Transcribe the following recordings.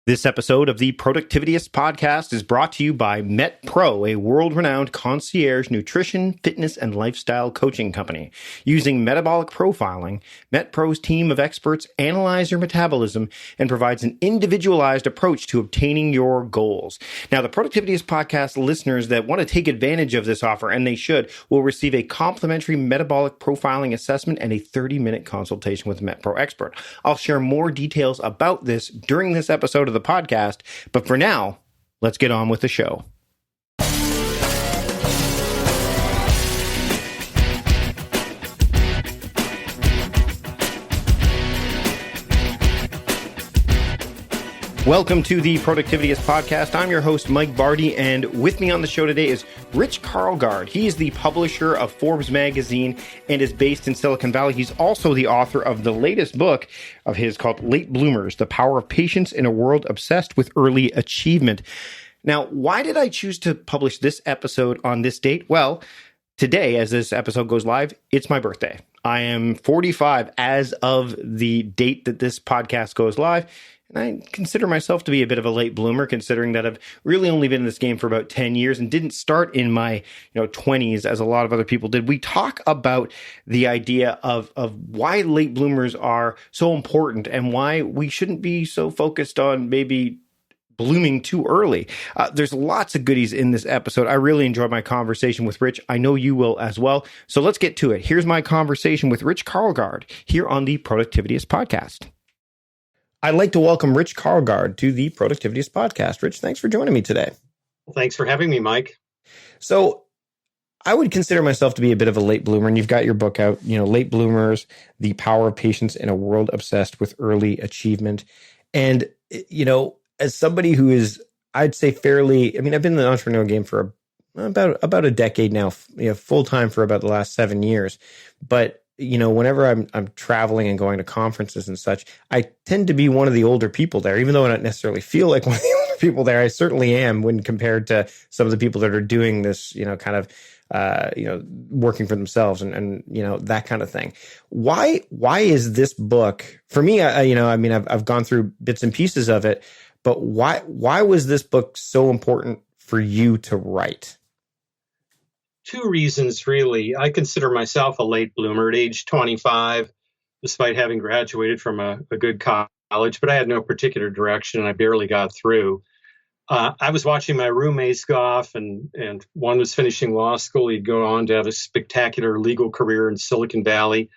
This episode of the Productivityist podcast is brought to you by MetPro, a world-renowned concierge nutrition, fitness, and lifestyle coaching company. Using metabolic profiling, MetPro's team of experts analyze your metabolism and provides an individualized approach to obtaining your goals. Now, the Productivityist podcast listeners that want to take advantage of this offer, and they should, will receive a complimentary metabolic profiling assessment and a 30-minute consultation with a MetPro expert. I'll share more details about this during this episode of the podcast, but for now, let's get on with the show. Welcome to the Productivityist podcast. I'm your host, Mike Barty, and with me on the show today is Rich Karlgaard. He is the publisher of Forbes magazine and is based in Silicon Valley. He's also the author of the latest book of his called Late Bloomers, The Power of Patience in a World Obsessed with Early Achievement. Now, why did I choose to publish this episode on this date? Well, today, as this episode goes live, it's my birthday. I am 45 as of the date that this podcast goes live. And I consider myself to be a bit of a late bloomer, considering that I've really only been in this game for about 10 years and didn't start in my 20s as a lot of other people did. We talk about the idea of why late bloomers are so important and why we shouldn't be so focused on maybe blooming too early. There's lots of goodies in this episode. I really enjoyed my conversation with Rich. I know you will as well. So let's get to it. Here's my conversation with Rich Karlgaard here on the Productivityist podcast. I'd like to welcome Rich Karlgaard to the Productivityist podcast. Rich, thanks for joining me today. Well, thanks for having me, Mike. So I would consider myself to be a bit of a late bloomer, and you've got your book out, Late Bloomers, The Power of Patience in a World Obsessed with Early Achievement. And, as somebody who is, I'd say fairly, I've been in the entrepreneurial game for about a decade now, full-time for about the last 7 years. But whenever I'm traveling and going to conferences and such, I tend to be one of the older people there, even though I don't necessarily feel like one of the older people there. I certainly am when compared to some of the people that are doing this, working for themselves and that kind of thing. Why is this book for me? I've gone through bits and pieces of it, but why was this book so important for you to write? Two reasons, really. I consider myself a late bloomer at age 25, despite having graduated from a good college, but I had no particular direction and I barely got through. I was watching my roommates go off, and one was finishing law school. He'd go on to have a spectacular legal career in Silicon Valley.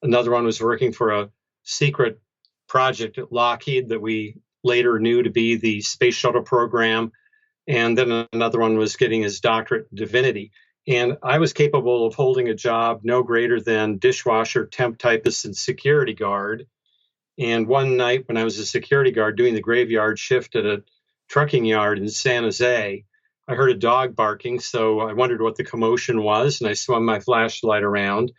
Another one was working for a secret project at Lockheed that we later knew to be the space shuttle program. And then another one was getting his doctorate in divinity. And I was capable of holding a job no greater than dishwasher, temp typist, and security guard. And one night when I was a security guard doing the graveyard shift at a trucking yard in San Jose, I heard a dog barking. So I wondered what the commotion was, and I swung my flashlight around.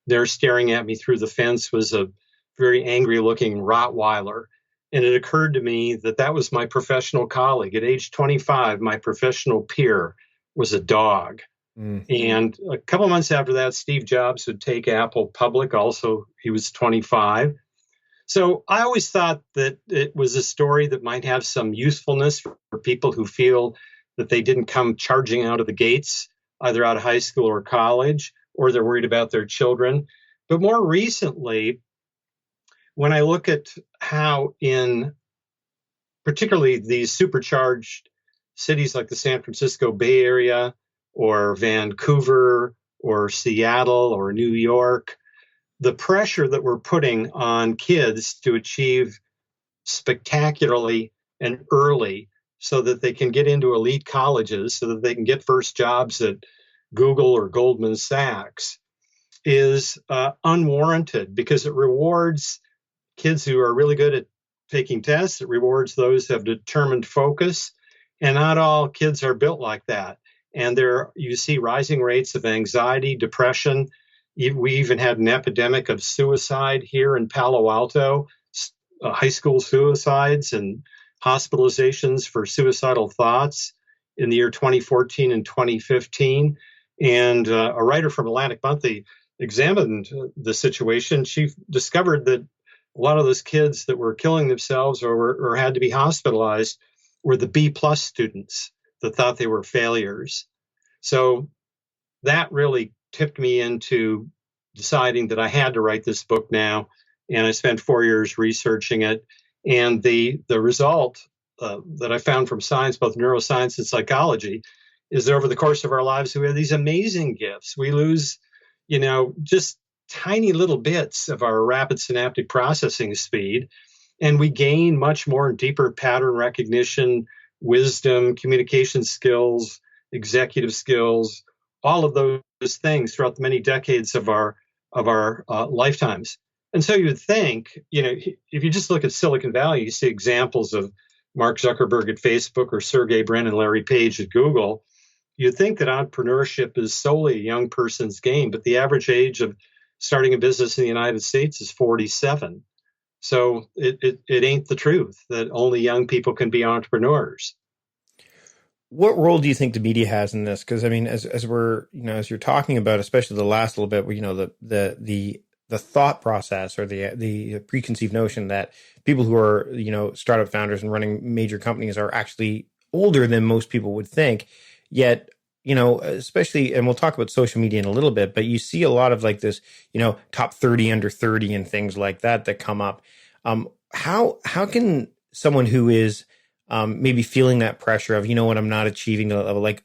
There staring at me through the fence was a very angry-looking Rottweiler. And it occurred to me that that was my professional colleague. At age 25, my professional peer was a dog. And a couple of months after that, Steve Jobs would take Apple public. Also, he was 25. So I always thought that it was a story that might have some usefulness for people who feel that they didn't come charging out of the gates, either out of high school or college, or they're worried about their children. But more recently, when I look at how in particularly these supercharged cities like the San Francisco Bay Area, or Vancouver, or Seattle, or New York, the pressure that we're putting on kids to achieve spectacularly and early so that they can get into elite colleges, so that they can get first jobs at Google or Goldman Sachs, is unwarranted, because it rewards kids who are really good at taking tests. It rewards those who have determined focus, and not all kids are built like that. And you see rising rates of anxiety, depression. We even had an epidemic of suicide here in Palo Alto, high school suicides and hospitalizations for suicidal thoughts in the year 2014 and 2015. And a writer from Atlantic Monthly examined the situation. She discovered that a lot of those kids that were killing themselves or had to be hospitalized were the B plus students that thought they were failures. So that really tipped me into deciding that I had to write this book now. And I spent 4 years researching it. And the result that I found from science, both neuroscience and psychology, is that over the course of our lives, we have these amazing gifts. We lose, just tiny little bits of our rapid synaptic processing speed, and we gain much more and deeper pattern recognition, wisdom, communication skills, executive skills, all of those things throughout the many decades of our lifetimes. And so you would think, if you just look at Silicon Valley, you see examples of Mark Zuckerberg at Facebook or Sergey Brin and Larry Page at Google. You'd think that entrepreneurship is solely a young person's game, but the average age of starting a business in the United States is 47. So it ain't the truth that only young people can be entrepreneurs. What role do you think the media has in this? Because I mean, as we're as you're talking about, especially the last little bit, where the thought process or the preconceived notion that people who are startup founders and running major companies are actually older than most people would think. Yet, especially, and we'll talk about social media in a little bit, but you see a lot of like this, top 30 under 30 and things like that come up. How can someone who is maybe feeling that pressure of, what, I'm not achieving the level, like,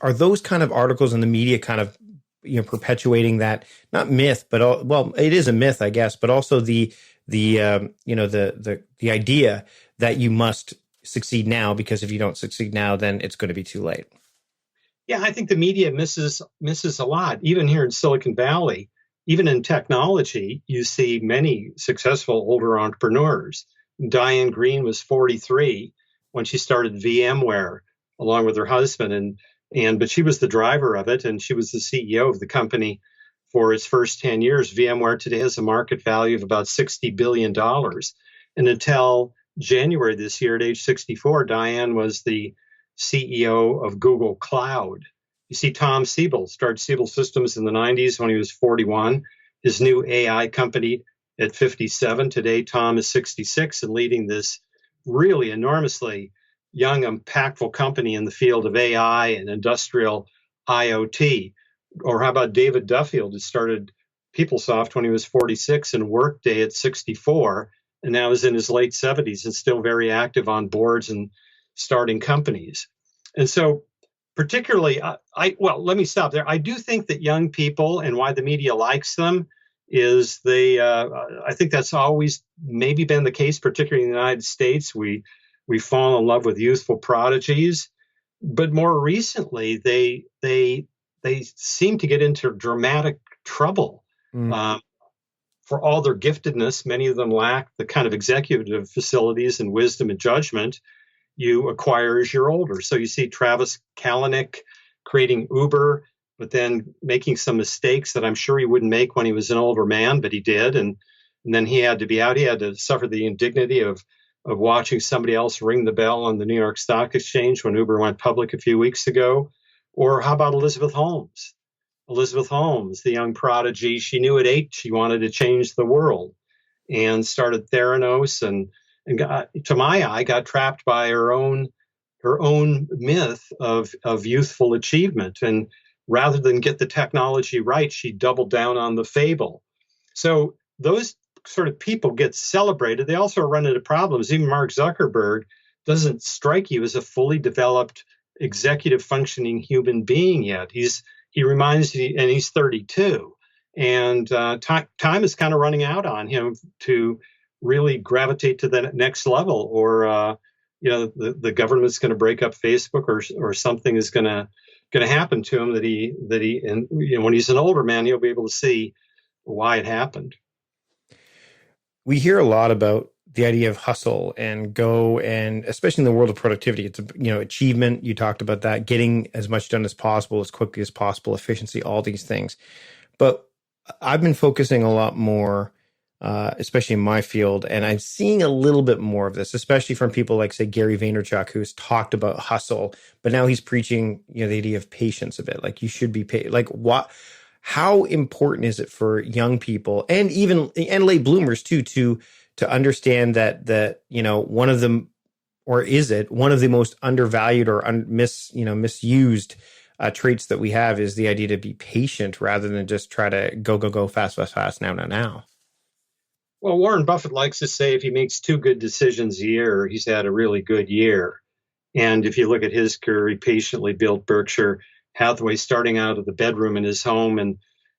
are those kind of articles in the media kind of, perpetuating that, not myth, but well, it is a myth, I guess, but also the idea that you must succeed now, because if you don't succeed now, then it's going to be too late. Yeah, I think the media misses a lot. Even here in Silicon Valley, even in technology, you see many successful older entrepreneurs. Diane Green was 43 when she started VMware along with her husband, but she was the driver of it, and she was the CEO of the company for its first 10 years. VMware today has a market value of about $60 billion. And until January this year, at age 64, Diane was the CEO of Google Cloud. You see, Tom Siebel started Siebel Systems in the 90s when he was 41. His new AI company at 57. Today, Tom is 66 and leading this really enormously young, impactful company in the field of AI and industrial IoT. Or how about David Duffield, who started PeopleSoft when he was 46 and Workday at 64, and now is in his late 70s and still very active on boards and starting companies. And so particularly, let me stop there. I do think that young people, and why the media likes them, is I think that's always maybe been the case, particularly in the United States. We fall in love with youthful prodigies, but more recently they seem to get into dramatic trouble. For all their giftedness, many of them lack the kind of executive facilities and wisdom and judgment you acquire as you're older. So you see Travis Kalanick creating Uber, but then making some mistakes that I'm sure he wouldn't make when he was an older man, but he did. And then he had to be out. He had to suffer the indignity of watching somebody else ring the bell on the New York Stock Exchange when Uber went public a few weeks ago. Or how about Elizabeth Holmes? Elizabeth Holmes, the young prodigy, she knew at 8 she wanted to change the world and started Theranos and got, to my eye, got trapped by her own myth of youthful achievement. And rather than get the technology right, she doubled down on the fable. So those sort of people get celebrated. They also run into problems. Even Mark Zuckerberg doesn't strike you as a fully developed executive functioning human being yet. He reminds you, and he's 32, and time is kind of running out on him to really gravitate to the next level, or the government's going to break up Facebook, or something is going to happen to him that he and when he's an older man, he'll be able to see why it happened. We hear a lot about the idea of hustle and go, and especially in the world of productivity, it's achievement. You talked about that, getting as much done as possible, as quickly as possible, efficiency, all these things. But I've been focusing a lot more, especially in my field, and I'm seeing a little bit more of this, especially from people like, say, Gary Vaynerchuk, who's talked about hustle, but now he's preaching, the idea of patience a bit. Like, you should be paid. Like, what? how important is it for young people and even and late bloomers too to understand that one of them, or is it one of the most undervalued or misused traits that we have is the idea to be patient rather than just try to go fast now. Well, Warren Buffett likes to say if he makes 2 good decisions a year, he's had a really good year. And if you look at his career, he patiently built Berkshire Hathaway, starting out of the bedroom in his home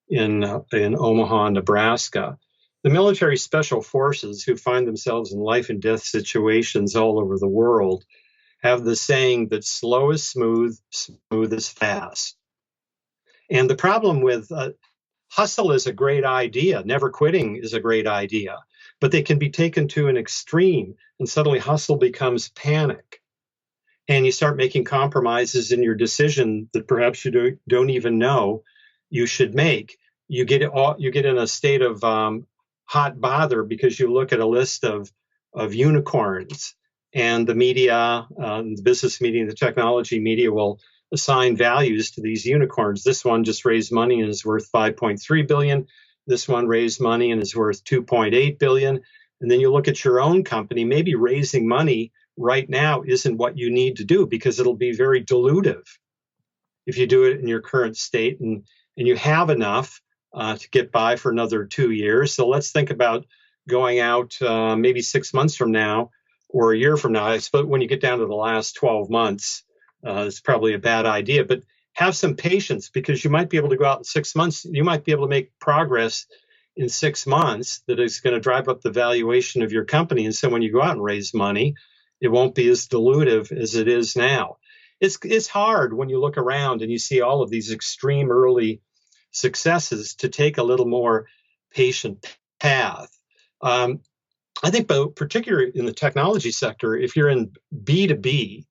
in Omaha, Nebraska. The military special forces, who find themselves in life and death situations all over the world, have the saying that slow is smooth, smooth is fast. And the problem with hustle is a great idea. Never quitting is a great idea, but they can be taken to an extreme, and suddenly hustle becomes panic. And you start making compromises in your decision that perhaps you don't even know you should make. You get in a state of hot bother because you look at a list of unicorns, and the media, the business media, the technology media will assign values to these unicorns. This one just raised money and is worth 5.3 billion. This one raised money and is worth 2.8 billion. And then you look at your own company, maybe raising money right now isn't what you need to do because it'll be very dilutive if you do it in your current state and you have enough to get by for another 2 years. So let's think about going out maybe 6 months from now or a year from now. I suppose when you get down to the last 12 months, it's probably a bad idea, but have some patience because you might be able to go out in 6 months. You might be able to make progress in 6 months that is going to drive up the valuation of your company. And so when you go out and raise money, it won't be as dilutive as it is now. It's hard when you look around and you see all of these extreme early successes to take a little more patient path. I think, particularly in the technology sector, if you're in B2B,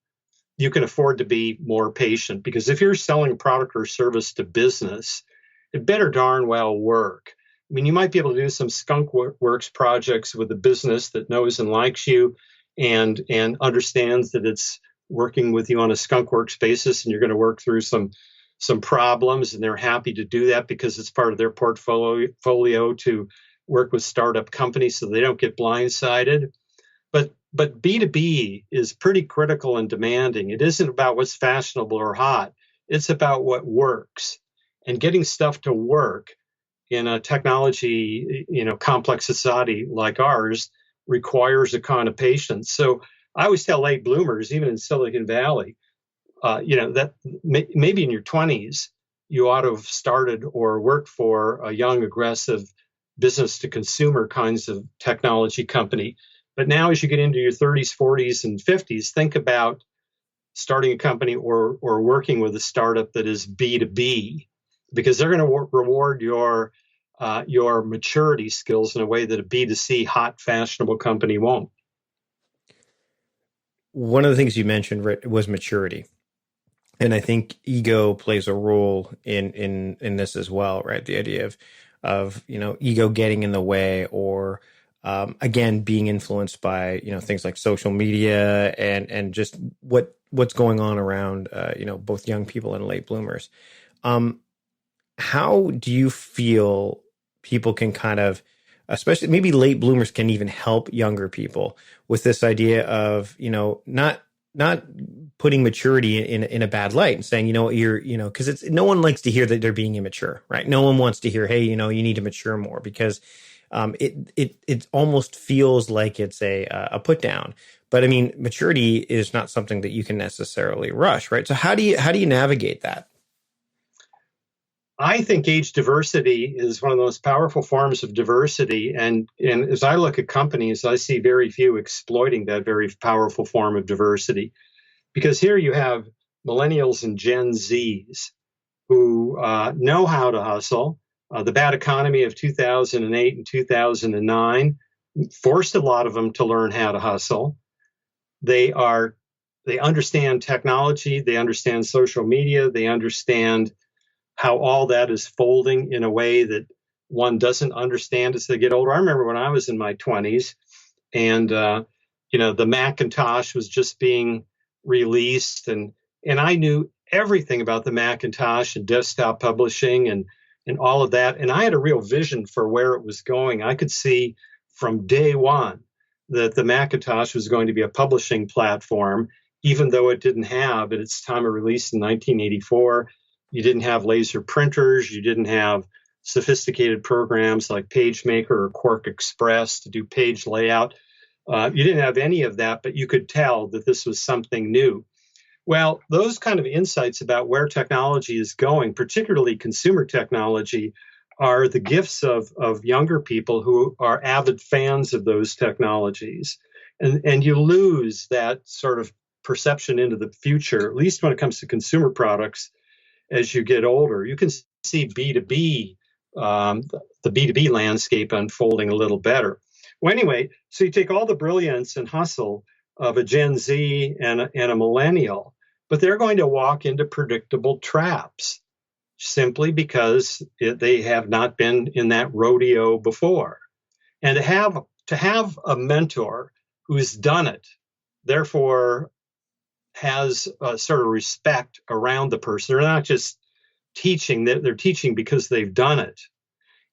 you can afford to be more patient because if you're selling a product or service to business, it better darn well work. I mean, you might be able to do some skunk works projects with a business that knows and likes you and understands that it's working with you on a skunk works basis, and you're going to work through some problems, and they're happy to do that because it's part of their portfolio to work with startup companies so they don't get blindsided. But B2B is pretty critical and demanding. It isn't about what's fashionable or hot. It's about what works. And getting stuff to work in a technology, complex society like ours requires a kind of patience. So I always tell late bloomers, even in Silicon Valley, that maybe in your 20s, you ought to have started or worked for a young, aggressive business to consumer kinds of technology company. But now as you get into your 30s, 40s, and 50s, think about starting a company or working with a startup that is B2B, because they're going to reward your maturity skills in a way that a B2C hot, fashionable company won't. One of the things you mentioned was maturity. And I think ego plays a role in this as well, right? The idea of ego getting in the way, or again being influenced by things like social media and just what's going on around both young people and late bloomers. How do you feel people can kind of, especially maybe late bloomers, can even help younger people with this idea of not putting maturity in a bad light and saying, because it's, no one likes to hear that they're being immature, right? No one wants to hear, hey, you need to mature more, because it almost feels like it's a put down. But I mean, maturity is not something that you can necessarily rush, right? So how do you navigate that? I think age diversity is one of the most powerful forms of diversity. And as I look at companies, I see very few exploiting that very powerful form of diversity. Because here you have millennials and Gen Zs who know how to hustle. The bad economy of 2008 and 2009 forced a lot of them to learn how to hustle. They understand technology. They understand social media. They understand how all that is folding in a way that one doesn't understand as they get older. I remember when I was in my 20s and, the Macintosh was just being released and I knew everything about the Macintosh and desktop publishing and and all of that. And I had a real vision for where it was going. I could see from day one that the Macintosh was going to be a publishing platform, even though it didn't have, at its time of release in 1984, you didn't have laser printers, you didn't have sophisticated programs like PageMaker or Quark Express to do page layout. You didn't have any of that, but you could tell that this was something new. Well, those kind of insights about where technology is going, particularly consumer technology, are the gifts of younger people who are avid fans of those technologies. And you lose that sort of perception into the future, at least when it comes to consumer products, as you get older. You can see B2B, the B2B landscape unfolding a little better. Well, anyway, so you take all the brilliance and hustle of a Gen Z and a millennial, but they're going to walk into predictable traps simply because they have not been in that rodeo before. And to have a mentor who's done it, therefore has a sort of respect around the person. They're not just teaching, they're teaching because they've done it.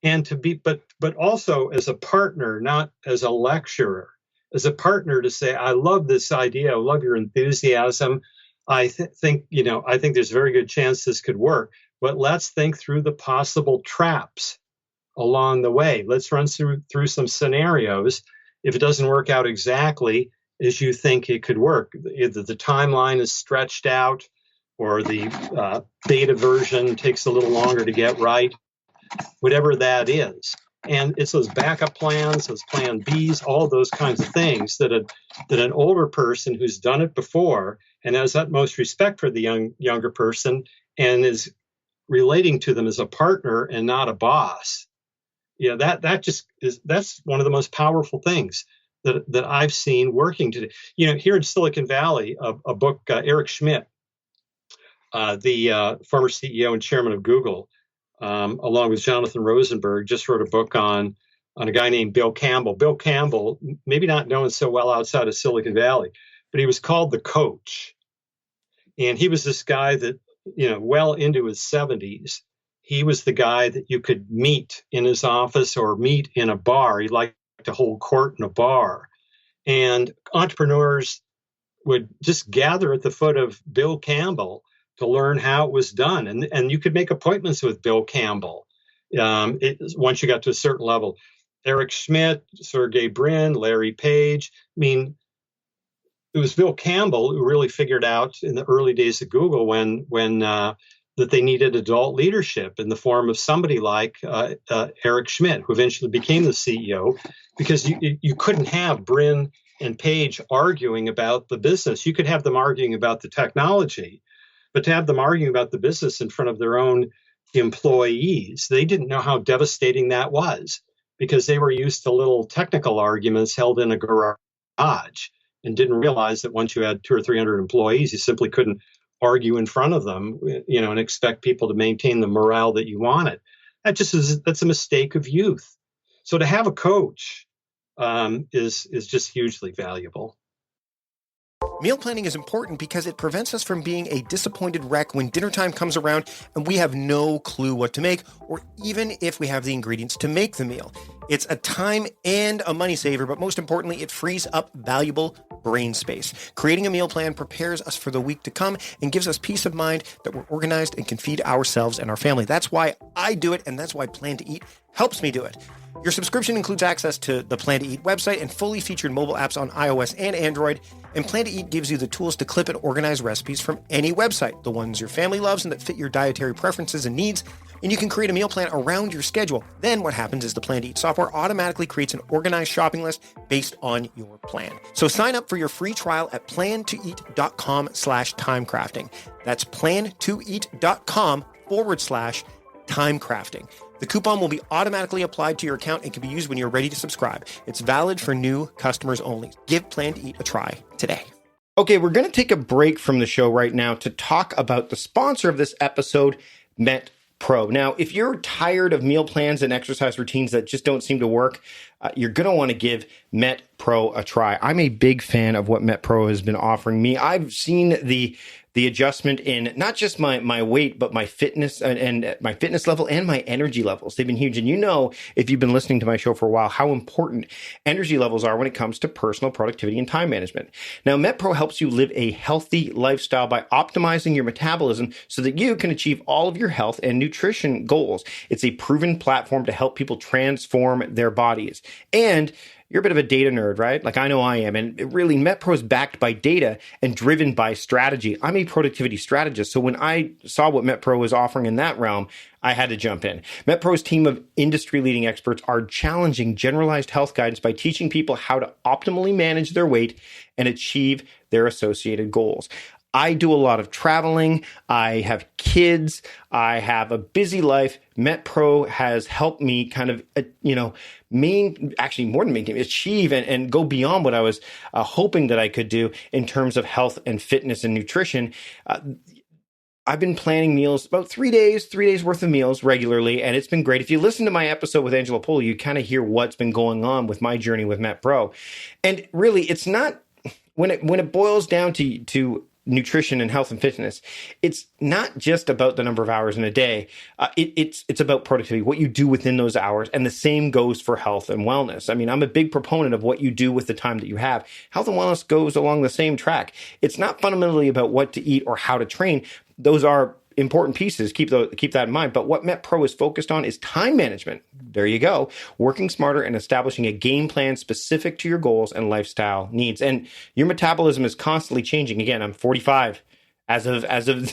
And to be, but also as a partner, not as a lecturer, as a partner to say, I love this idea, I love your enthusiasm. I think there's a very good chance this could work, but let's think through the possible traps along the way. Let's run through some scenarios. If it doesn't work out exactly as you think it could work, either the timeline is stretched out or the beta version takes a little longer to get right, whatever that is. And it's those backup plans, those plan Bs, all those kinds of things that an older person who's done it before and has utmost respect for the younger person and is relating to them as a partner and not a boss. That's one of the most powerful things that I've seen working today. Here in Silicon Valley, a book, Eric Schmidt, the former CEO and chairman of Google, along with Jonathan Rosenberg, just wrote a book on a guy named Bill Campbell. Bill Campbell, maybe not known so well outside of Silicon Valley, but he was called the coach. And he was this guy that, well into his 70s, he was the guy that you could meet in his office or meet in a bar. He liked to hold court in a bar. And entrepreneurs would just gather at the foot of Bill Campbell to learn how it was done. And you could make appointments with Bill Campbell once you got to a certain level. Eric Schmidt, Sergey Brin, Larry Page. I mean, it was Bill Campbell who really figured out in the early days of Google when that they needed adult leadership in the form of somebody like Eric Schmidt, who eventually became the CEO, because you couldn't have Brin and Page arguing about the business. You could have them arguing about the technology, but to have them arguing about the business in front of their own employees, they didn't know how devastating that was, because they were used to little technical arguments held in a garage and didn't realize that once you had 200 or 300 employees, you simply couldn't argue in front of them, and expect people to maintain the morale that you wanted. That's a mistake of youth. So to have a coach is just hugely valuable. Meal planning is important because it prevents us from being a disappointed wreck when dinner time comes around and we have no clue what to make, or even if we have the ingredients to make the meal. It's a time and a money saver, but most importantly, it frees up valuable brain space. Creating a meal plan prepares us for the week to come and gives us peace of mind that we're organized and can feed ourselves and our family. That's why I do it, and that's why Plan to Eat helps me do it. Your subscription includes access to the Plan to Eat website and fully featured mobile apps on iOS and Android. And Plan to Eat gives you the tools to clip and organize recipes from any website, the ones your family loves and that fit your dietary preferences and needs. And you can create a meal plan around your schedule. Then what happens is the Plan to Eat software automatically creates an organized shopping list based on your plan. So sign up for your free trial at plantoeat.com/timecrafting. That's plantoeat.com/timecrafting. The coupon will be automatically applied to your account and can be used when you're ready to subscribe. It's valid for new customers only. Give Plan to Eat a try today. Okay, we're going to take a break from the show right now to talk about the sponsor of this episode, Met Pro. Now, if you're tired of meal plans and exercise routines that just don't seem to work, you're going to want to give Met Pro a try. I'm a big fan of what Met Pro has been offering me. I've seen the the adjustment in not just my weight, but my fitness and my fitness level and my energy levels. They've been huge. And if you've been listening to my show for a while, how important energy levels are when it comes to personal productivity and time management. Now, MetPro helps you live a healthy lifestyle by optimizing your metabolism so that you can achieve all of your health and nutrition goals. It's a proven platform to help people transform their bodies. And you're a bit of a data nerd, right? Like I know I am. And really, MetPro is backed by data and driven by strategy. I'm a productivity strategist. So when I saw what MetPro was offering in that realm, I had to jump in. MetPro's team of industry-leading experts are challenging generalized health guidance by teaching people how to optimally manage their weight and achieve their associated goals. I do a lot of traveling. I have kids. I have a busy life. MetPro has helped me kind of, actually more than maintain, achieve and go beyond what I was hoping that I could do in terms of health and fitness and nutrition. I've been planning meals, about 3 days worth of meals regularly, and it's been great. If you listen to my episode with Angela Poli, you kind of hear what's been going on with my journey with MetPro. And really, it's not, when it boils down to nutrition and health and fitness, it's not just about the number of hours in a day. It's about productivity, what you do within those hours. And the same goes for health and wellness. I mean, I'm a big proponent of what you do with the time that you have. Health and wellness goes along the same track. It's not fundamentally about what to eat or how to train. Those are important pieces. Keep that in mind. But what MetPro is focused on is time management. There you go. Working smarter and establishing a game plan specific to your goals and lifestyle needs. And your metabolism is constantly changing. Again, I'm 45 as of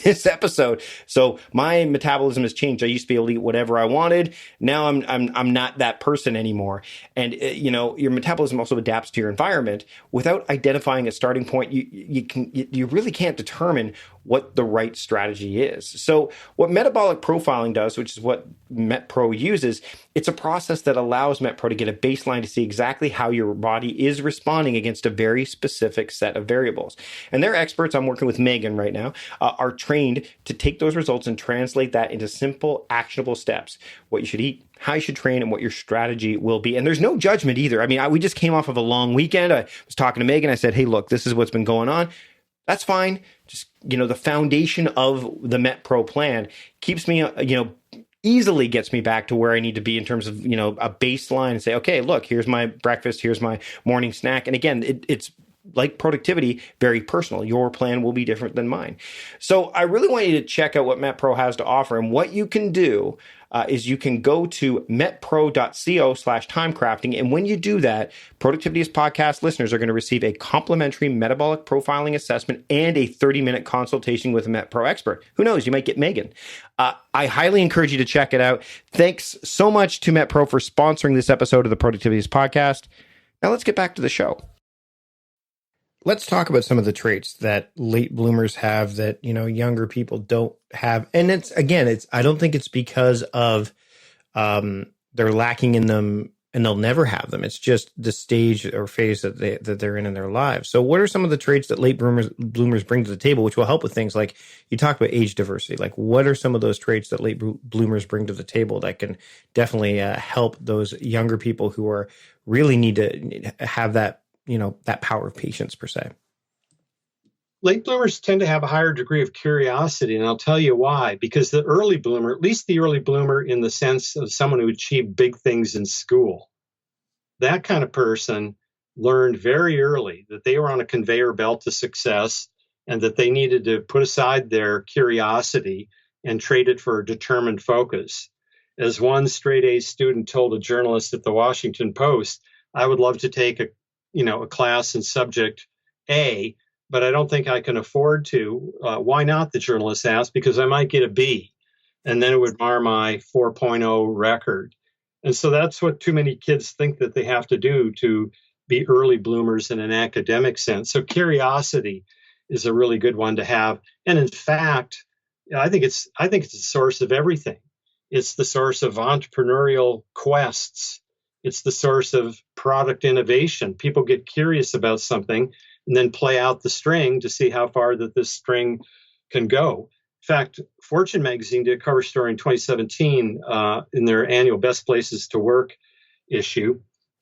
this episode. So my metabolism has changed. I used to be able to eat whatever I wanted. Now I'm not that person anymore. And your metabolism also adapts to your environment. Without identifying a starting point, you really can't determine what the right strategy is. So what metabolic profiling does, which is what MetPro uses, it's a process that allows MetPro to get a baseline to see exactly how your body is responding against a very specific set of variables. And they're experts. I'm working with Megan right now, are trained to take those results and translate that into simple, actionable steps. What you should eat, how you should train, and what your strategy will be. And there's no judgment either. I mean, we just came off of a long weekend. I was talking to Megan. I said, hey, look, this is what's been going on. That's fine. Just, the foundation of the MetPro plan keeps me, easily gets me back to where I need to be in terms of, a baseline and say, okay, look, here's my breakfast, here's my morning snack. And again, it's like productivity, very personal. Your plan will be different than mine. So I really want you to check out what MetPro has to offer. And what you can do is you can go to metpro.co/timecrafting. And when you do that, Productivityist podcast listeners are going to receive a complimentary metabolic profiling assessment and a 30-minute consultation with a MetPro expert. Who knows? You might get Megan. I highly encourage you to check it out. Thanks so much to MetPro for sponsoring this episode of the Productivityist podcast. Now let's get back to the show. Let's talk about some of the traits that late bloomers have that, younger people don't have. And I don't think it's because of they're lacking in them and they'll never have them. It's just the stage or phase that they're in their lives. So what are some of the traits that late bloomers bring to the table, which will help with things like you talk about age diversity? Like what are some of those traits that late bloomers bring to the table that can definitely help those younger people who are really need to have that, that power of patience per se? Late bloomers tend to have a higher degree of curiosity, and I'll tell you why. Because the early bloomer, at least the early bloomer in the sense of someone who achieved big things in school, that kind of person learned very early that they were on a conveyor belt to success and that they needed to put aside their curiosity and trade it for a determined focus. As one straight-A student told a journalist at the Washington Post, I would love to take a class in subject A, but I don't think I can afford to. Why not? The journalist asked, because I might get a B, and then it would mar my 4.0 record. And so that's what too many kids think that they have to do to be early bloomers in an academic sense. So curiosity is a really good one to have. And in fact, I think it's the source of everything. It's the source of entrepreneurial quests. It's the source of product innovation. People get curious about something and then play out the string to see how far that this string can go. In fact, Fortune magazine did a cover story in 2017 in their annual Best Places to Work issue.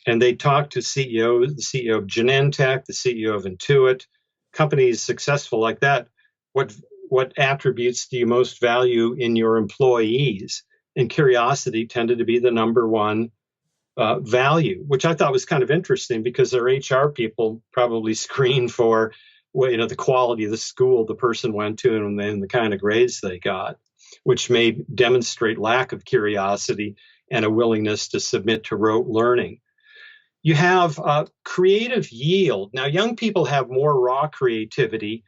And they talked to CEOs, the CEO of Genentech, the CEO of Intuit, companies successful like that. What what attributes do you most value in your employees? And curiosity tended to be the number one value, which I thought was kind of interesting because their HR people probably screen for, the quality of the school the person went to and then the kind of grades they got, which may demonstrate lack of curiosity and a willingness to submit to rote learning. You have creative yield. Now, young people have more raw creativity,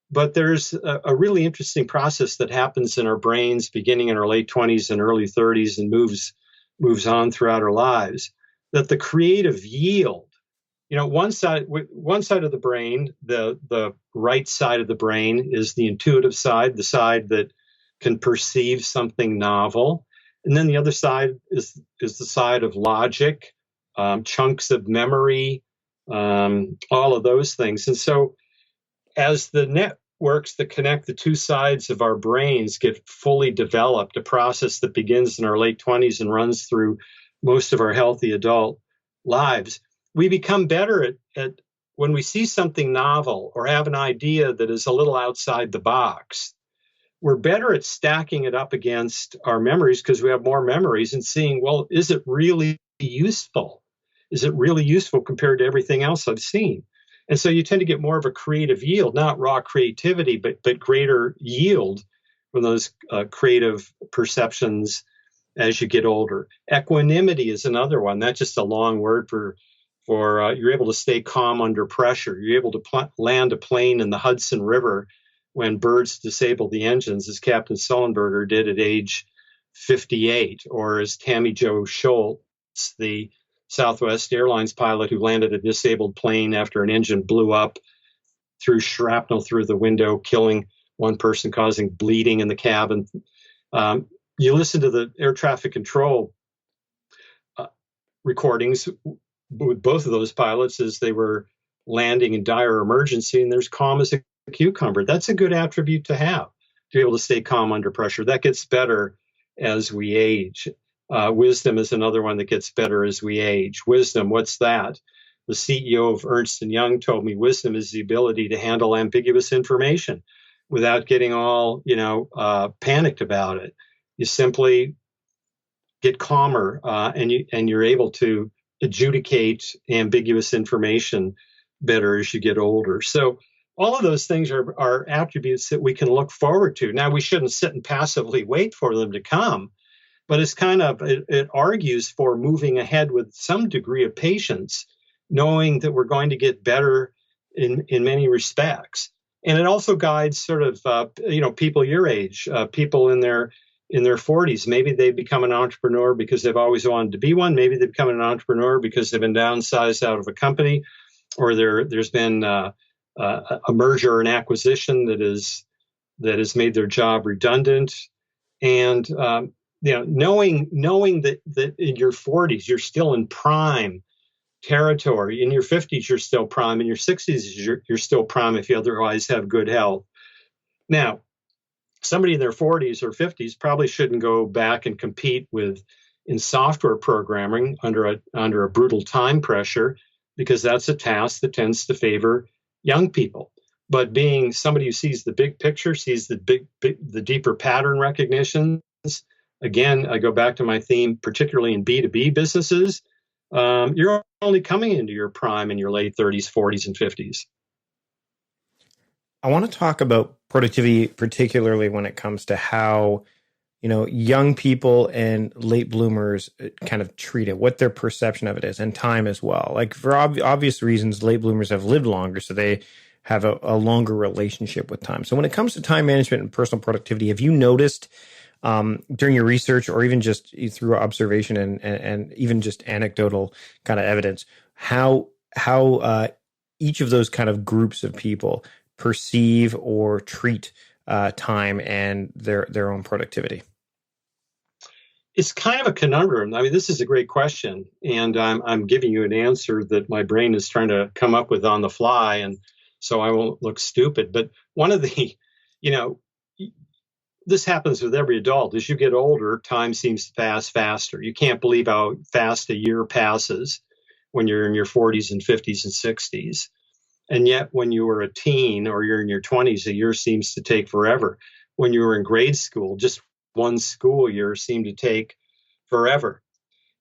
but there's a really interesting process that happens in our brains beginning in our late 20s and early 30s and moves on throughout our lives, that the creative yield, one side of the brain, the right side of the brain is the intuitive side, the side that can perceive something novel. And then the other side is the side of logic, chunks of memory, all of those things. And so as the networks that connect the two sides of our brains get fully developed, a process that begins in our late 20s and runs through most of our healthy adult lives, we become better at when we see something novel or have an idea that is a little outside the box. We're better at stacking it up against our memories because we have more memories and seeing, well, is it really useful? Is it really useful compared to everything else I've seen? And so you tend to get more of a creative yield, not raw creativity, but greater yield from those creative perceptions as you get older. Equanimity is another one. That's just a long word for you're able to stay calm under pressure. You're able to land a plane in the Hudson River when birds disabled the engines, as Captain Sullenberger did at age 58, or as Tammy Jo Schultz, the Southwest Airlines pilot who landed a disabled plane after an engine blew up, threw shrapnel through the window, killing one person, causing bleeding in the cabin. You listen to the air traffic control recordings with both of those pilots as they were landing in dire emergency, and there's calm as a cucumber. That's a good attribute to have, to be able to stay calm under pressure. That gets better as we age. Wisdom is another one that gets better as we age. Wisdom, what's that? The CEO of Ernst & Young told me wisdom is the ability to handle ambiguous information without getting all, panicked about it. You simply get calmer and you're able to adjudicate ambiguous information better as you get older. So all of those things are attributes that we can look forward to. Now, we shouldn't sit and passively wait for them to come, but it argues for moving ahead with some degree of patience, knowing that we're going to get better in many respects. And it also guides sort of, people your age, people in their 40s. Maybe they become an entrepreneur because they've always wanted to be one. Maybe they become an entrepreneur because they've been downsized out of a company, or there's been a merger and acquisition that has made their job redundant. And knowing that in your 40s you're still in prime territory, in your 50s you're still prime, in your 60s you're still prime if you otherwise have good health. Now, somebody in their 40s or 50s probably shouldn't go back and compete in software programming under a brutal time pressure, because that's a task that tends to favor young people. But being somebody who sees the big picture, sees the deeper pattern recognitions, again, I go back to my theme, particularly in B2B businesses, you're only coming into your prime in your late 30s, 40s, and 50s. I want to talk about productivity, particularly when it comes to how, young people and late bloomers kind of treat it, what their perception of it is, and time as well. Like, for obvious reasons, late bloomers have lived longer, so they have a longer relationship with time. So when it comes to time management and personal productivity, have you noticed during your research, or even just through observation and even just anecdotal kind of evidence, how each of those kind of groups of people perceive or treat time and their own productivity? It's kind of a conundrum. I mean, this is a great question, and I'm giving you an answer that my brain is trying to come up with on the fly, and so I won't look stupid. But one of the, this happens with every adult. As you get older, time seems to pass faster. You can't believe how fast a year passes when you're in your 40s and 50s and 60s. And yet when you were a teen or you're in your 20s, a year seems to take forever. When you were in grade school, just one school year seemed to take forever.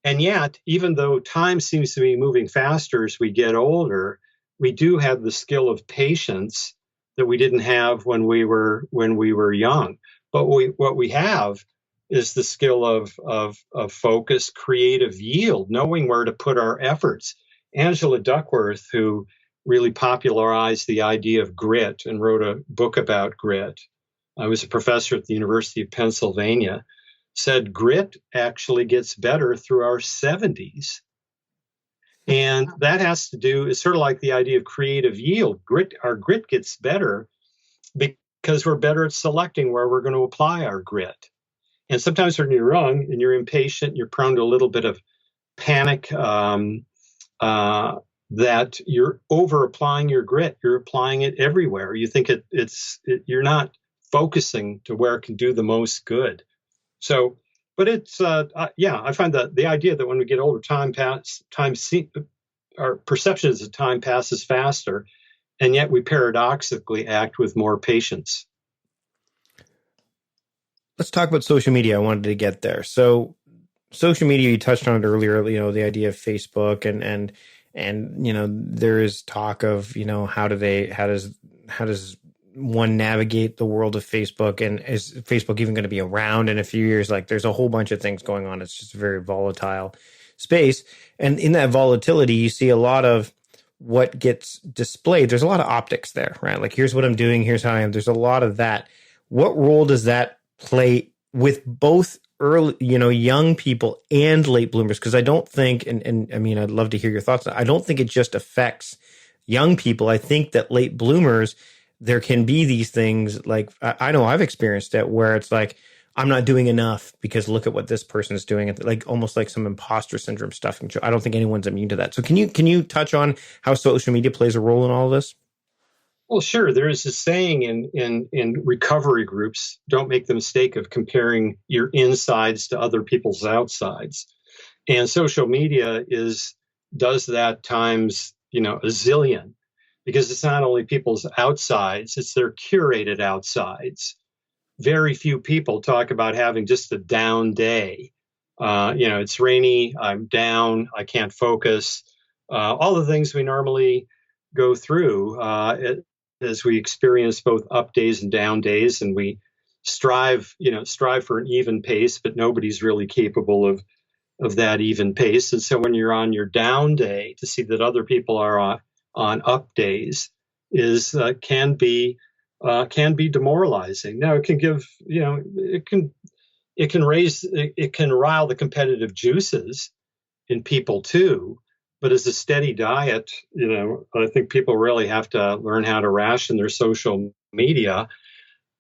And yet, even though time seems to be moving faster as we get older, we do have the skill of patience that we didn't have when we were young. But what we have is the skill of focus, creative yield, knowing where to put our efforts. Angela Duckworth, who really popularized the idea of grit and wrote a book about grit, I was a professor at the University of Pennsylvania, said grit actually gets better through our 70s. And that has to do, it's sort of like the idea of creative yield. Our grit gets better because we're better at selecting where we're going to apply our grit. And sometimes when you're young and you're impatient, you're prone to a little bit of panic, that you're over applying your grit. You're applying it everywhere. You think you're not focusing to where it can do the most good. So, but it's, I find that the idea that when we get older, our perception is that time passes faster, and yet we paradoxically act with more patience. Let's talk about social media. I wanted to get there. So social media, you touched on it earlier, the idea of Facebook and there is talk of, how does one navigate the world of Facebook, and is Facebook even going to be around in a few years? Like, there's a whole bunch of things going on. It's just a very volatile space. And in that volatility, you see a lot of what gets displayed. There's a lot of optics there, right? Like, here's what I'm doing. Here's how I am. There's a lot of that. What role does that play with both early, young people and late bloomers? Because I don't think, and I mean, I'd love to hear your thoughts. I don't think it just affects young people. I think that late bloomers, there can be these things like, I know I've experienced it, where it's like, I'm not doing enough because look at what this person is doing. Like almost like some imposter syndrome stuff. I don't think anyone's immune to that. So can you touch on how social media plays a role in all of this? Well, sure. There is a saying in recovery groups: don't make the mistake of comparing your insides to other people's outsides. And social media does that times, a zillion, because it's not only people's outsides, it's their curated outsides. Very few people talk about having just a down day. It's rainy, I'm down, I can't focus. All the things we normally go through as we experience both up days and down days, and we strive for an even pace, but nobody's really capable of that even pace. And so when you're on your down day, to see that other people are on up days can be demoralizing. Now it can give, it can rile the competitive juices in people too. But as a steady diet, I think people really have to learn how to ration their social media,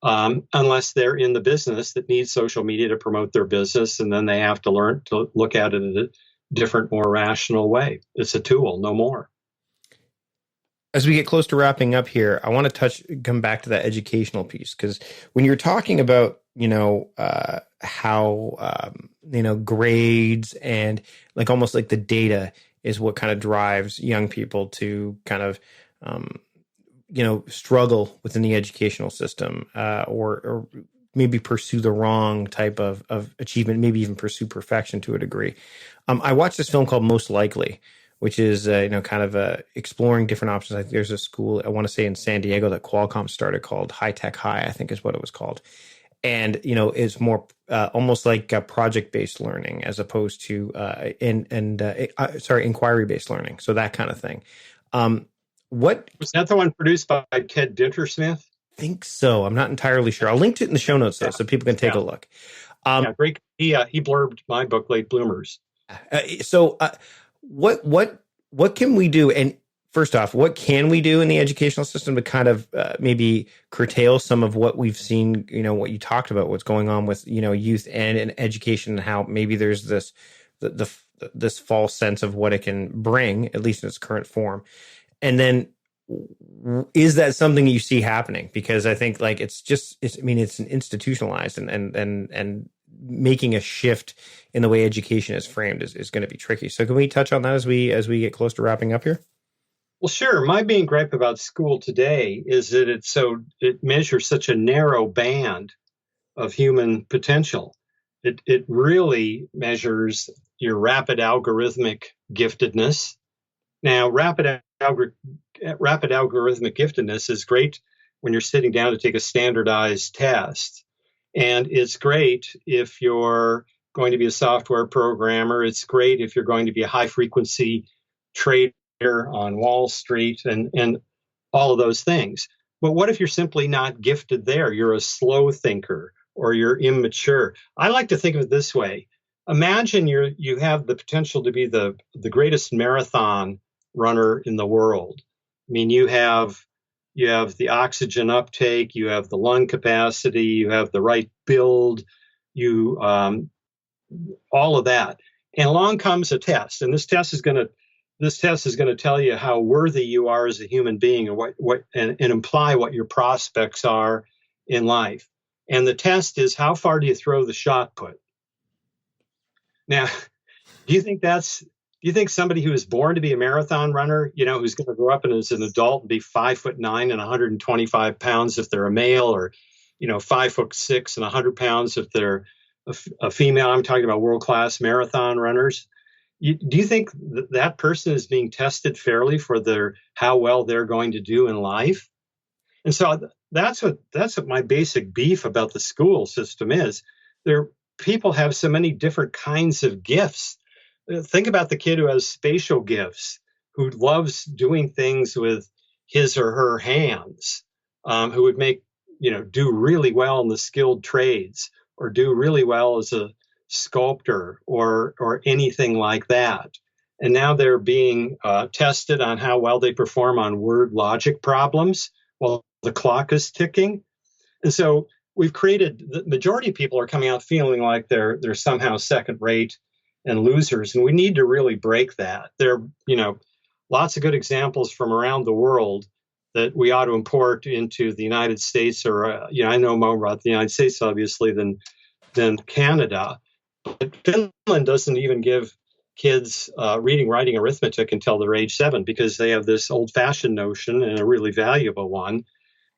unless they're in the business that needs social media to promote their business, and then they have to learn to look at it in a different, more rational way. It's a tool, no more. As we get close to wrapping up here, I want to come back to that educational piece, because when you're talking about, how, grades and like almost like the data is what kind of drives young people to kind of, struggle within the educational system, or maybe pursue the wrong type of achievement, maybe even pursue perfection to a degree. I watched this film called Most Likely, which is, kind of exploring different options. I think there's a school, I want to say in San Diego, that Qualcomm started called High Tech High, I think is what it was called. And, it's more almost like project-based learning as opposed to inquiry-based learning. So that kind of thing. What was that, the one produced by Ted Dintersmith? I think so. I'm not entirely sure. I'll link to it in the show notes though, so people can take a look. Great. He blurbed my book, Late Bloomers. What can we do? And first off, what can we do in the educational system to kind of maybe curtail some of what we've seen, what you talked about, what's going on with, youth and education, and how maybe there's this false sense of what it can bring, at least in its current form. And then is that something you see happening? Because I think like it's institutionalized, and making a shift in the way education is framed is going to be tricky. So can we touch on that as we get close to wrapping up here? Well, sure. My main gripe about school today is that it measures such a narrow band of human potential. It really measures your rapid algorithmic giftedness. Now, rapid algorithmic giftedness is great when you're sitting down to take a standardized test. And it's great if you're going to be a software programmer. It's great if you're going to be a high frequency trader on Wall Street and all of those things. But what if you're simply not gifted there? You're a slow thinker or you're immature. I like to think of it this way. Imagine you have the potential to be the greatest marathon runner in the world. I mean, you have the oxygen uptake, you have the lung capacity, you have the right build, you all of that. And along comes a test, and this test is going to tell you how worthy you are as a human being, and imply what your prospects are in life. And the test is, how far do you throw the shot put? Now, do you think somebody who is born to be a marathon runner, who's going to grow up and as an adult and be 5'9" and 125 pounds if they're a male, or 5'6" and 100 pounds if they're a female? I'm talking about world-class marathon runners. Do you think that person is being tested fairly for how well they're going to do in life? And so that's what my basic beef about the school system is. People have so many different kinds of gifts. Think about the kid who has spatial gifts, who loves doing things with his or her hands, who would do really well in the skilled trades, or do really well as a sculptor or anything like that. And now they're being tested on how well they perform on word logic problems while the clock is ticking. And so the majority of people are coming out feeling like they're somehow second rate and losers. And we need to really break that. There are, lots of good examples from around the world that we ought to import into the United States, or, I know more about the United States, obviously, than Canada. But Finland doesn't even give kids reading, writing, arithmetic until they're age 7, because they have this old-fashioned notion, and a really valuable one,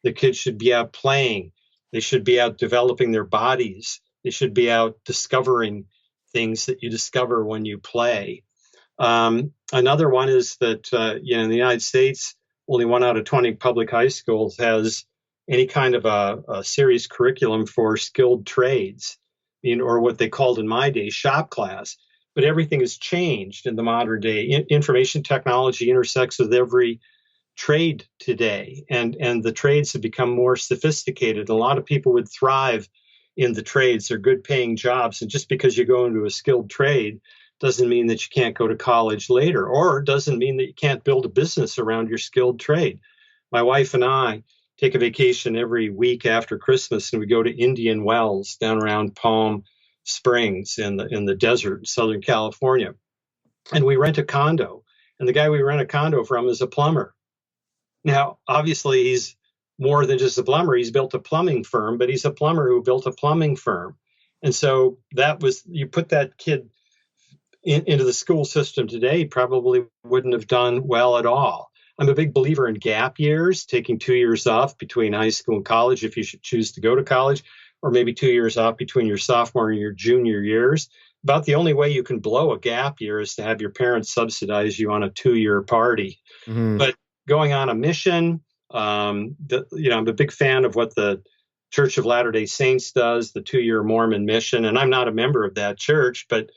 that kids should be out playing. They should be out developing their bodies. They should be out discovering things that you discover when you play. Another one is that, in the United States, only 1 out of 20 public high schools has any kind of a serious curriculum for skilled trades, or what they called in my day shop class. But everything has changed in the modern day. Information technology intersects with every trade today, and the trades have become more sophisticated. A lot of people would thrive in the trades. They're good paying jobs. And just because you go into a skilled trade doesn't mean that you can't go to college later, or doesn't mean that you can't build a business around your skilled trade. My wife and I take a vacation every week after Christmas, and we go to Indian Wells down around Palm Springs in the desert in Southern California. And we rent a condo, and the guy we rent a condo from is a plumber. Now, obviously, he's more than just a plumber. He's built a plumbing firm, but he's a plumber who built a plumbing firm. And so you put that kid into the school system today, probably wouldn't have done well at all. I'm a big believer in gap years, taking 2 years off between high school and college if you should choose to go to college, or maybe 2 years off between your sophomore and your junior years. About the only way you can blow a gap year is to have your parents subsidize you on a 2-year party. Mm-hmm. But going on a mission, I'm a big fan of what the Church of Latter-day Saints does, the 2-year Mormon mission. And I'm not a member of that church, but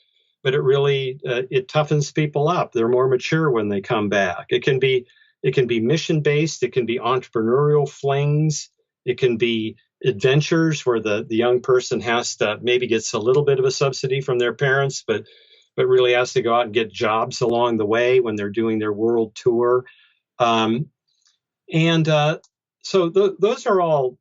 it really it toughens people up. They're more mature when they come back. It can be mission-based. It can be entrepreneurial flings. It can be adventures where the young person maybe gets a little bit of a subsidy from their parents, but really has to go out and get jobs along the way when they're doing their world tour. So those are all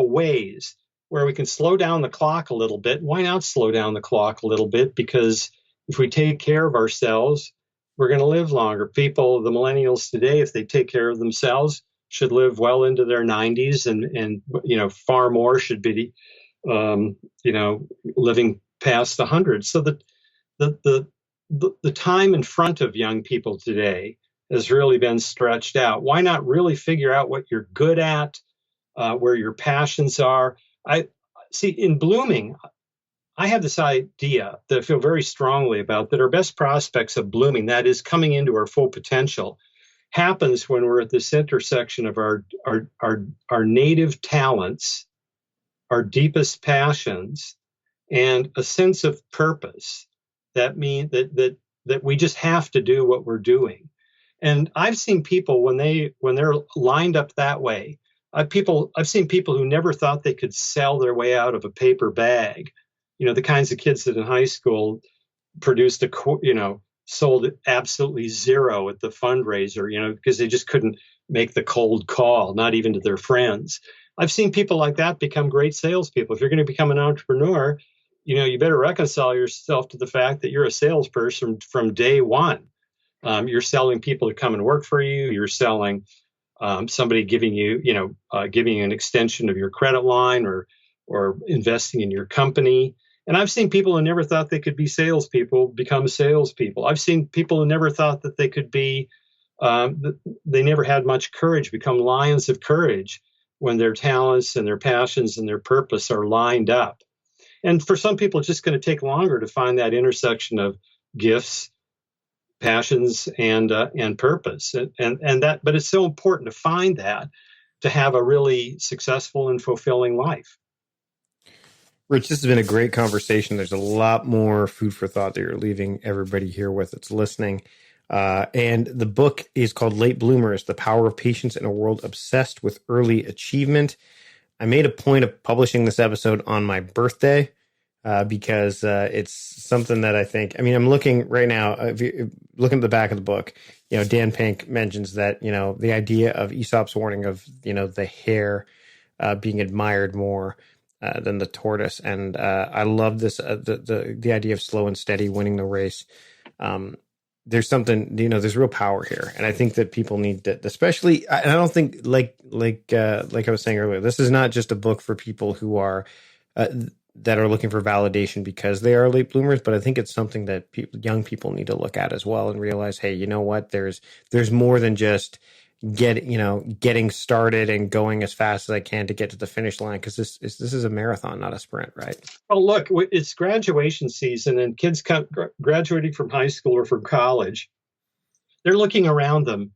ways where we can slow down the clock a little bit. Why not slow down the clock a little bit? Because if we take care of ourselves, we're going to live longer. People, the millennials today, if they take care of themselves, should live well into their 90s, and far more should be, living past 100. So the time in front of young people today has really been stretched out. Why not really figure out what you're good at, where your passions are? I see in blooming, I have this idea that I feel very strongly about, that our best prospects of blooming, that is coming into our full potential, happens when we're at this intersection of our native talents, our deepest passions, and a sense of purpose. That means that we just have to do what we're doing. And I've seen people when they're lined up that way. I've seen people who never thought they could sell their way out of a paper bag. You know, the kinds of kids that in high school produced sold absolutely zero at the fundraiser, because they just couldn't make the cold call, not even to their friends. I've seen people like that become great salespeople. If you're going to become an entrepreneur, you better reconcile yourself to the fact that you're a salesperson from day one. You're selling people to come and work for you. You're selling somebody giving you an extension of your credit line or investing in your company. And I've seen people who never thought they could be salespeople become salespeople. I've seen people who never thought that they could be, they never had much courage, become lions of courage when their talents and their passions and their purpose are lined up. And for some people, it's just going to take longer to find that intersection of gifts, passions, and purpose. But it's so important to find that, to have a really successful and fulfilling life. Rich, this has been a great conversation. There's a lot more food for thought that you're leaving everybody here with that's listening. And the book is called Late Bloomers, The Power of Patience in a World Obsessed with Early Achievement. I made a point of publishing this episode on my birthday because it's something that I think, I'm looking right now, if you're looking at the back of the book, Dan Pink mentions that, the idea of Aesop's warning of, the hare being admired more than the tortoise. And I love this, the idea of slow and steady winning the race. There's something, there's real power here. And I think that people need to, especially, and I don't think like I was saying earlier, this is not just a book for people who are, that are looking for validation because they are late bloomers, but I think it's something that young people need to look at as well and realize, hey, you know what, there's more than just getting started and going as fast as I can to get to the finish line, because this is a marathon, not a sprint, right? Well, look, it's graduation season, and kids graduating from high school or from college, they're looking around them,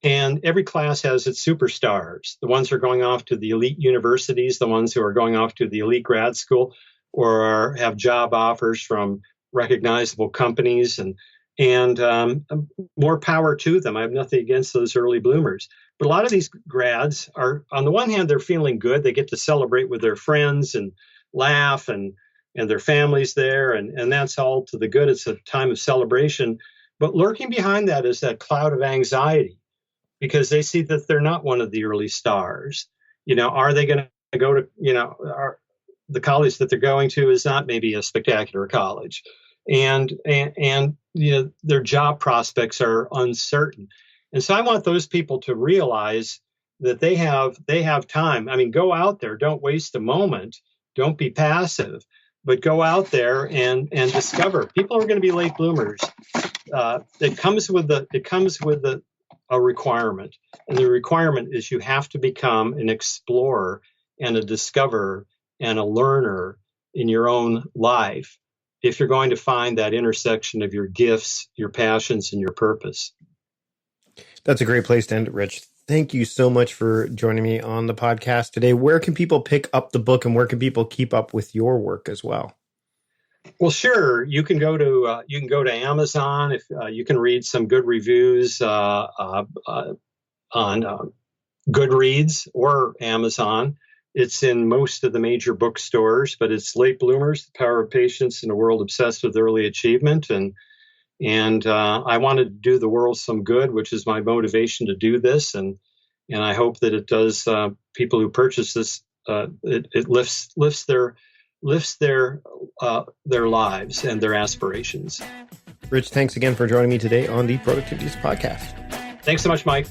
and every class has its superstars. The ones who are going off to the elite universities, the ones who are going off to the elite grad school, or have job offers from recognizable companies, and more power to them. I have nothing against those early bloomers. But a lot of these grads are, on the one hand, they're feeling good. They get to celebrate with their friends and laugh, and their families there. And that's all to the good. It's a time of celebration. But lurking behind that is that cloud of anxiety, because they see that they're not one of the early stars. Are they going to go to, the college that they're going to is not maybe a spectacular college. And their job prospects are uncertain. And so I want those people to realize that they have time. Go out there, don't waste a moment, don't be passive, but go out there and discover. People are going to be late bloomers. It comes with a requirement. And the requirement is you have to become an explorer and a discoverer and a learner in your own life, if you're going to find that intersection of your gifts, your passions, and your purpose. That's a great place to end it, Rich. Thank you so much for joining me on the podcast today. Where can people pick up the book, and where can people keep up with your work as well? Well, sure. You can go to Amazon. If you can read some good reviews on Goodreads or Amazon. It's in most of the major bookstores, but it's Late Bloomers, The Power of Patience in a World Obsessed with Early Achievement. And I wanted to do the world some good, which is my motivation to do this. And I hope that it does people who purchase this, it lifts their lives and their aspirations. Rich, thanks again for joining me today on the Productivities Podcast. Thanks so much, Mike.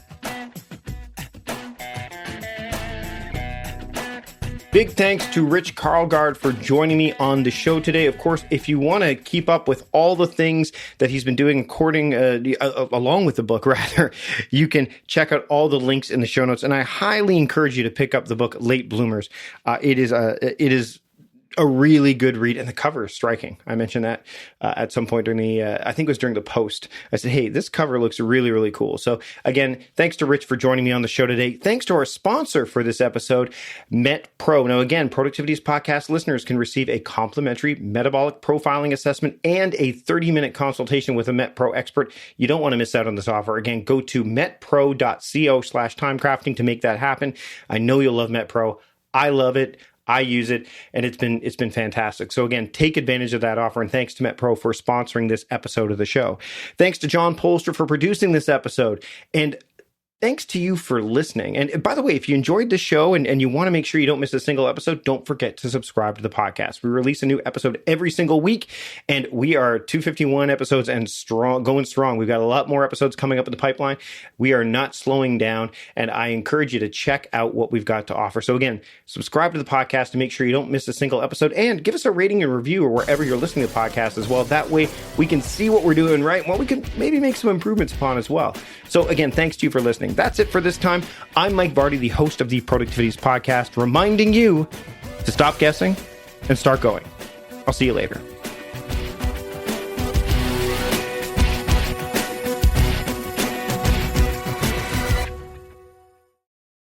Big thanks to Rich Karlgaard for joining me on the show today. Of course, if you want to keep up with all the things that he's been doing along with the book, you can check out all the links in the show notes. And I highly encourage you to pick up the book Late Bloomers. It is a really good read, and the cover is striking. I mentioned that at some point during I think it was during the post. I said, hey, this cover looks really, really cool. So again, thanks to Rich for joining me on the show today. Thanks to our sponsor for this episode, MetPro. Now again, Productivities Podcast listeners can receive a complimentary metabolic profiling assessment and a 30-minute consultation with a MetPro expert. You don't want to miss out on this offer. Again, go to metpro.co/timecrafting to make that happen. I know you'll love MetPro. I love it. I use it, and it's been fantastic. So again, take advantage of that offer, and thanks to MetPro for sponsoring this episode of the show. Thanks to John Polster for producing this episode, and thanks to you for listening. And by the way, if you enjoyed this show and you want to make sure you don't miss a single episode, don't forget to subscribe to the podcast. We release a new episode every single week, and we are 251 episodes and going strong. We've got a lot more episodes coming up in the pipeline. We are not slowing down, and I encourage you to check out what we've got to offer. So again, subscribe to the podcast to make sure you don't miss a single episode, and give us a rating and review or wherever you're listening to the podcast as well. That way we can see what we're doing right and what we can maybe make some improvements upon as well. So again, thanks to you for listening. That's it for this time. I'm Mike Barty, the host of the Productivities Podcast, reminding you to stop guessing and start going. I'll see you later.